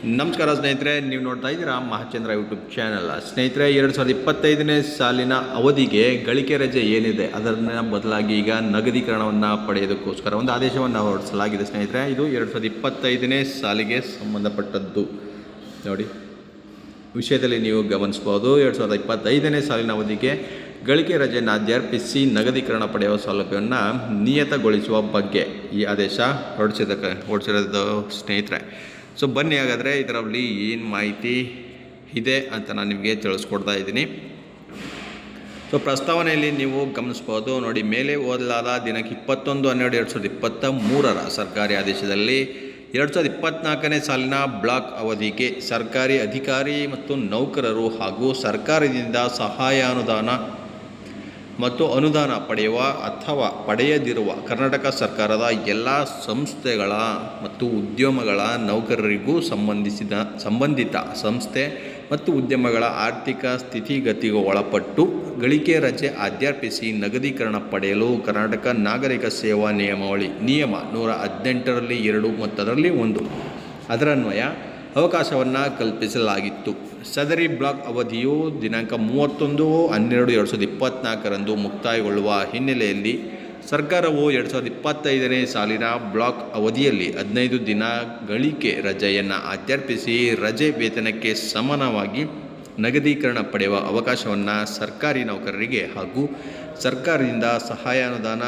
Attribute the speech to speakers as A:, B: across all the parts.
A: ನಮಸ್ಕಾರ ಸ್ನೇಹಿತರೆ, ನೀವು ನೋಡ್ತಾ ಇದ್ದೀರಾ ಮಹಾಚಂದ್ರ ಯೂಟ್ಯೂಬ್ ಚಾನಲ್. ಸ್ನೇಹಿತರೆ, 2025ನೇ ಸಾಲಿನ ಅವಧಿಗೆ ಗಳಿಕೆ ರಜೆ ಏನಿದೆ ಅದರ ಬದಲಾಗಿ ಈಗ ನಗದೀಕರಣವನ್ನು ಪಡೆಯೋದಕ್ಕೋಸ್ಕರ ಒಂದು ಆದೇಶವನ್ನು ಹೊರಡಿಸಲಾಗಿದೆ. ಸ್ನೇಹಿತರೆ, ಇದು 2025ನೇ ಸಾಲಿಗೆ ಸಂಬಂಧಪಟ್ಟದ್ದು. ನೋಡಿ, ವಿಷಯದಲ್ಲಿ ನೀವು ಗಮನಿಸ್ಬೋದು. 2025ನೇ ಸಾಲಿನ ಅವಧಿಗೆ ಗಳಿಕೆ ರಜೆಯನ್ನು ಅರ್ಪಿಸಿ ನಗದೀಕರಣ ಪಡೆಯುವ ಸೌಲಭ್ಯವನ್ನು ನಿಯತಗೊಳಿಸುವ ಬಗ್ಗೆ ಈ ಆದೇಶ ಹೊರಡಿಸಿರೋದು ಸ್ನೇಹಿತರೆ. ಸೊ ಬನ್ನಿ, ಹಾಗಾದರೆ ಇದರಲ್ಲಿ ಏನು ಮಾಹಿತಿ ಇದೆ ಅಂತ ನಾನು ನಿಮಗೆ ತಿಳಿಸ್ಕೊಡ್ತಾ ಇದ್ದೀನಿ. ಸೊ ಪ್ರಸ್ತಾವನೆಯಲ್ಲಿ ನೀವು ಗಮನಿಸ್ಬೋದು. ನೋಡಿ, ಮೇಲೆ ಓದಲಾದ ದಿನಾಂಕ 21/12/2023 ಸರ್ಕಾರಿ ಆದೇಶದಲ್ಲಿ 2024ನೇ ಸಾಲಿನ ಬ್ಲಾಕ್ ಅವಧಿಗೆ ಸರ್ಕಾರಿ ಅಧಿಕಾರಿ ಮತ್ತು ನೌಕರರು ಹಾಗೂ ಸರ್ಕಾರದಿಂದ ಸಹಾಯಧನ ಮತ್ತು ಅನುದಾನ ಪಡೆಯುವ ಅಥವಾ ಪಡೆಯದಿರುವ ಕರ್ನಾಟಕ ಸರ್ಕಾರದ ಎಲ್ಲ ಸಂಸ್ಥೆಗಳ ಮತ್ತು ಉದ್ಯಮಗಳ ನೌಕರರಿಗೂ ಸಂಬಂಧಿತ ಸಂಸ್ಥೆ ಮತ್ತು ಉದ್ಯಮಗಳ ಆರ್ಥಿಕ ಸ್ಥಿತಿಗತಿಗೆ ಒಳಪಟ್ಟು ಗಳಿಕೆ ರಜೆ ಅರ್ಪಿಸಿ ನಗದೀಕರಣ ಪಡೆಯಲು ಕರ್ನಾಟಕ ನಾಗರಿಕ ಸೇವಾ ನಿಯಮ 118ರಲ್ಲಿ 2 ಮತ್ತು ಅದರಲ್ಲಿ 1 ಅದರನ್ವಯ ಅವಕಾಶವನ್ನು ಕಲ್ಪಿಸಲಾಗಿತ್ತು. ಸದರಿ ಬ್ಲಾಕ್ ಅವಧಿಯು ದಿನಾಂಕ 31/12/2024 ಮುಕ್ತಾಯಗೊಳ್ಳುವ ಹಿನ್ನೆಲೆಯಲ್ಲಿ ಸರ್ಕಾರವು 2025ನೇ ಸಾಲಿನ ಬ್ಲಾಕ್ ಅವಧಿಯಲ್ಲಿ 15 ದಿನ ಗಳಿಕೆ ರಜೆಯನ್ನು ಅರ್ಪಿಸಿ ರಜೆ ವೇತನಕ್ಕೆ ಸಮಾನವಾಗಿ ನಗದೀಕರಣ ಪಡೆಯುವ ಅವಕಾಶವನ್ನು ಸರ್ಕಾರಿ ನೌಕರರಿಗೆ ಹಾಗೂ ಸರ್ಕಾರದಿಂದ ಸಹಾಯಧನ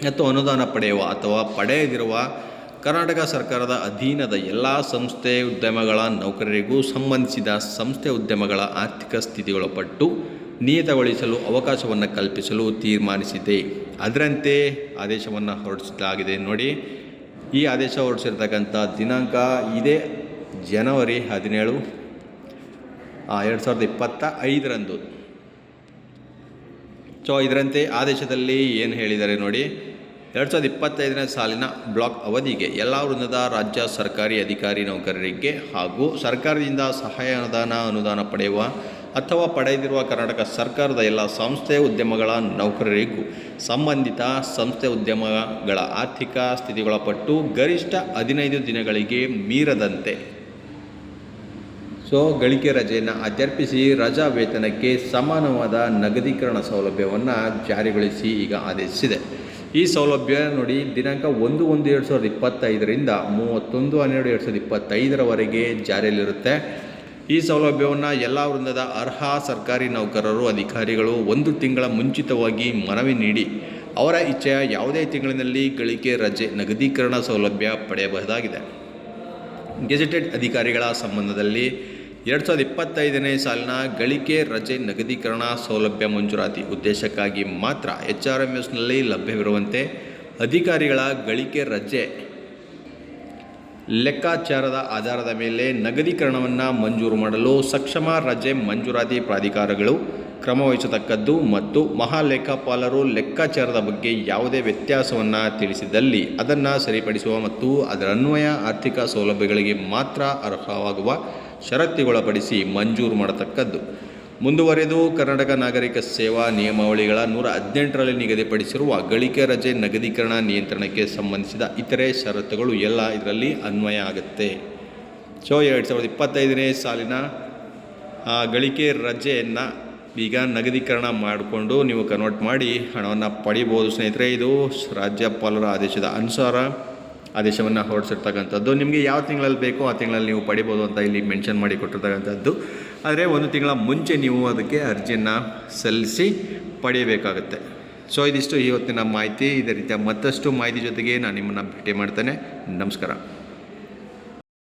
A: ಮತ್ತು ಅನುದಾನ ಪಡೆಯುವ ಅಥವಾ ಪಡೆಯದಿರುವ ಕರ್ನಾಟಕ ಸರ್ಕಾರದ ಅಧೀನದ ಎಲ್ಲ ಸಂಸ್ಥೆ ಉದ್ಯಮಗಳ ನೌಕರರಿಗೂ ಸಂಬಂಧಿಸಿದ ಸಂಸ್ಥೆ ಉದ್ಯಮಗಳ ಆರ್ಥಿಕ ಸ್ಥಿತಿಗೊಳಪಟ್ಟು ನಿಯತಗೊಳಿಸಲು ಅವಕಾಶವನ್ನು ಕಲ್ಪಿಸಲು ತೀರ್ಮಾನಿಸಿದೆ. ಅದರಂತೆ ಆದೇಶವನ್ನು ಹೊರಡಿಸಲಾಗಿದೆ. ನೋಡಿ, ಈ ಆದೇಶ ಹೊರಡಿಸಿರ್ತಕ್ಕಂಥ ದಿನಾಂಕ ಇದೇ ಜನವರಿ 17, 2025ರಂದು. ಸೊ ಇದರಂತೆ ಆದೇಶದಲ್ಲಿ ಏನು ಹೇಳಿದ್ದಾರೆ ನೋಡಿ, 2025ನೇ ಸಾಲಿನ ಬ್ಲಾಕ್ ಅವಧಿಗೆ ಎಲ್ಲ ವೃಂದದ ರಾಜ್ಯ ಸರ್ಕಾರಿ ಅಧಿಕಾರಿ ನೌಕರರಿಗೆ ಹಾಗೂ ಸರ್ಕಾರದಿಂದ ಸಹಾಯಧನ ಅನುದಾನ ಪಡೆಯುವ ಅಥವಾ ಪಡೆದಿರುವ ಕರ್ನಾಟಕ ಸರ್ಕಾರದ ಎಲ್ಲ ಸಂಸ್ಥೆ ಉದ್ಯಮಗಳ ನೌಕರರಿಗೂ ಸಂಬಂಧಿತ ಸಂಸ್ಥೆ ಉದ್ಯಮಗಳ ಆರ್ಥಿಕ ಸ್ಥಿತಿಗೊಳಪಟ್ಟು ಗರಿಷ್ಠ 15 ದಿನಗಳಿಗೆ ಮೀರದಂತೆ ಗಳಿಕೆ ರಜೆಯನ್ನು ಅರ್ಪಿಸಿ ರಜಾ ವೇತನಕ್ಕೆ ಸಮಾನವಾದ ನಗದೀಕರಣ ಸೌಲಭ್ಯವನ್ನು ಜಾರಿಗೊಳಿಸಿ ಈಗ ಆದೇಶಿಸಿದೆ. ಈ ಸೌಲಭ್ಯ ನೋಡಿ, ದಿನಾಂಕ 1/1/2025ರಿಂದ 31/12/2025 ಜಾರಿಯಲ್ಲಿರುತ್ತೆ. ಈ ಸೌಲಭ್ಯವನ್ನು ಎಲ್ಲ ವೃಂದದ ಅರ್ಹ ಸರ್ಕಾರಿ ನೌಕರರು ಅಧಿಕಾರಿಗಳು 1 ತಿಂಗಳ ಮುಂಚಿತವಾಗಿ ಮನವಿ ನೀಡಿ ಅವರ ಇಚ್ಛೆಯ ಯಾವುದೇ ತಿಂಗಳಿನಲ್ಲಿ ಗಳಿಕೆ ರಜೆ ನಗದೀಕರಣ ಸೌಲಭ್ಯ ಪಡೆಯಬಹುದಾಗಿದೆ. ಗೆಜೆಟೆಡ್ ಅಧಿಕಾರಿಗಳ ಸಂಬಂಧದಲ್ಲಿ 2025ನೇ ಸಾಲಿನ ಗಳಿಕೆ ರಜೆ ನಗದೀಕರಣ ಸೌಲಭ್ಯ ಮಂಜೂರಾತಿ ಉದ್ದೇಶಕ್ಕಾಗಿ ಮಾತ್ರ HRMSನಲ್ಲಿ ಲಭ್ಯವಿರುವಂತೆ ಅಧಿಕಾರಿಗಳ ಗಳಿಕೆ ರಜೆ ಲೆಕ್ಕಾಚಾರದ ಆಧಾರದ ಮೇಲೆ ನಗದೀಕರಣವನ್ನು ಮಂಜೂರು ಮಾಡಲು ಸಕ್ಷಮ ರಜೆ ಮಂಜೂರಾತಿ ಪ್ರಾಧಿಕಾರಗಳು ಕ್ರಮವಹಿಸತಕ್ಕದ್ದು ಮತ್ತು ಮಹಾಲೇಖಪಾಲರು ಲೆಕ್ಕಾಚಾರದ ಬಗ್ಗೆ ಯಾವುದೇ ವ್ಯತ್ಯಾಸವನ್ನು ತಿಳಿಸಿದಲ್ಲಿ ಅದನ್ನು ಸರಿಪಡಿಸುವ ಮತ್ತು ಅದರನ್ವಯ ಆರ್ಥಿಕ ಸೌಲಭ್ಯಗಳಿಗೆ ಮಾತ್ರ ಅರ್ಹವಾಗುವ ಷರತ್ತಿಗೊಳಪಡಿಸಿ ಮಂಜೂರು ಮಾಡತಕ್ಕದ್ದು. ಮುಂದುವರೆದು ಕರ್ನಾಟಕ ನಾಗರಿಕ ಸೇವಾ ನಿಯಮಾವಳಿಗಳ 118ರಲ್ಲಿ ನಿಗದಿಪಡಿಸಿರುವ ಗಳಿಕೆ ರಜೆ ನಗದೀಕರಣ ನಿಯಂತ್ರಣಕ್ಕೆ ಸಂಬಂಧಿಸಿದ ಇತರೆ ಷರತ್ತುಗಳು ಎಲ್ಲ ಇದರಲ್ಲಿ ಅನ್ವಯ ಆಗುತ್ತೆ. ಸೊ 2025ನೇ ಸಾಲಿನ ಗಳಿಕೆ ರಜೆಯನ್ನು ಈಗ ನಗದೀಕರಣ ಮಾಡಿಕೊಂಡು ನೀವು ಕನ್ವರ್ಟ್ ಮಾಡಿ ಹಣವನ್ನು ಪಡಿಬೋದು ಸ್ನೇಹಿತರೆ. ಇದು ರಾಜ್ಯಪಾಲರ ಆದೇಶದ ಅನುಸಾರ ಆದೇಶವನ್ನು ಹೊರಡಿಸಿರ್ತಕ್ಕಂಥದ್ದು. ನಿಮಗೆ ಯಾವ ತಿಂಗಳಲ್ಲಿ ಬೇಕೋ ಆ ತಿಂಗಳಲ್ಲಿ ನೀವು ಪಡಿಬೋದು ಅಂತ ಇಲ್ಲಿ ಮೆನ್ಷನ್ ಮಾಡಿ ಕೊಟ್ಟಿರ್ತಕ್ಕಂಥದ್ದು. ಆದರೆ 1 ತಿಂಗಳ ಮುಂಚೆ ನೀವು ಅದಕ್ಕೆ ಅರ್ಜಿಯನ್ನು ಸಲ್ಲಿಸಿ ಪಡೆಯಬೇಕಾಗುತ್ತೆ. ಸೊ ಇದಿಷ್ಟು ಇವತ್ತಿನ ಮಾಹಿತಿ. ಇದೇ ರೀತಿಯ ಮತ್ತಷ್ಟು ಮಾಹಿತಿ ಜೊತೆಗೆ ನಾನು ನಿಮ್ಮನ್ನು ಭೇಟಿ ಮಾಡ್ತೇನೆ. ನಮಸ್ಕಾರ.